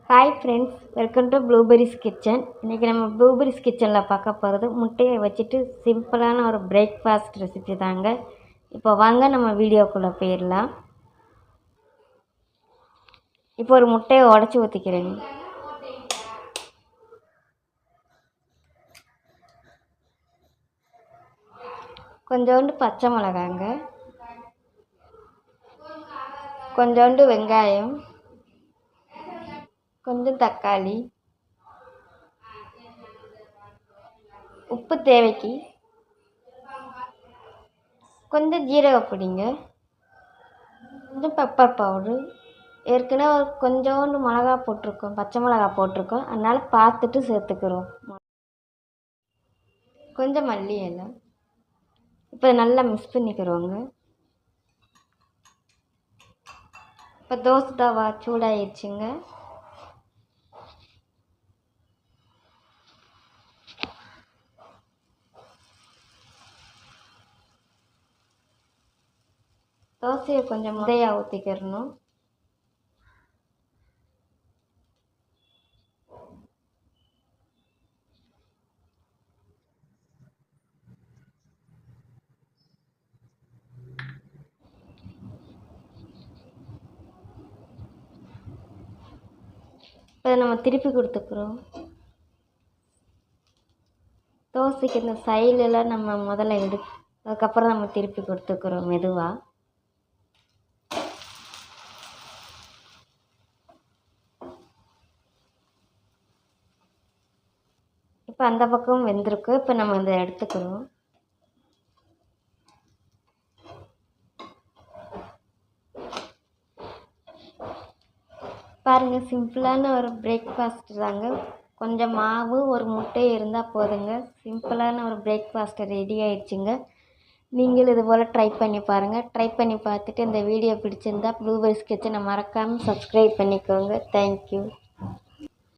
Hi friends, welcome to blueberries kitchen. இன்றைக்கி நம்ம blueberries கிச்சனில் பார்க்க போகிறது முட்டையை வச்சுட்டு சிம்பிளான ஒரு பிரேக்ஃபாஸ்ட் ரெசிபி தாங்க. இப்போ வாங்க நம்ம வீடியோக்குள்ளே போயிடலாம். இப்போ ஒரு முட்டையை உடச்சி ஊற்றிக்கிறேங்க. கொஞ்சோண்டு பச்சை மிளகாங்க, கொஞ்சோண்டு வெங்காயம், கொஞ்சம் தக்காளி, உப்பு தேவைக்கு, கொஞ்சம் ஜீரகப்பொடிங்க, கொஞ்சம் பெப்பர் பவுட்ரு. ஏற்கனவே கொஞ்சோண்டு மிளகா போட்டிருக்கோம், பச்சை மிளகா போட்டிருக்கோம், அதனால் பார்த்துட்டு சேர்த்துக்கிறோம். கொஞ்சம் மல்லி இலை. இப்போ நல்லா மிக்ஸ் பண்ணிக்கிறோங்க. இப்போ தோசை தவா சூடாகிடுச்சுங்க. தோசையை கொஞ்சம் முதையாக ஊற்றிக்கிறணும். இப்போ நம்ம திருப்பி கொடுத்துக்கிறோம். தோசைக்கு இந்த சைடெல்லாம் நம்ம முதல்ல அதுக்கப்புறம் நம்ம திருப்பி கொடுத்துக்கிறோம் மெதுவாக. இப்போ அந்த பக்கம் வெந்திருக்கு. இப்போ நம்ம இதை எடுத்துக்கிறோம். பாருங்கள், சிம்பிளான ஒரு பிரேக்ஃபாஸ்ட் தாங்க. கொஞ்சம் மாவு, ஒரு முட்டை இருந்தால் போதுங்க. சிம்பிளான ஒரு பிரேக்ஃபாஸ்ட் ரெடி ஆயிடுச்சுங்க. நீங்களும் இது போல் ட்ரை பண்ணி பாருங்கள். ட்ரை பண்ணி பார்த்துட்டு இந்த வீடியோ பிடிச்சிருந்தா ப்ளூபெரிஸ் கிச்சனை மறக்காமல் சப்ஸ்கிரைப் பண்ணிக்கோங்க. தேங்க்யூ.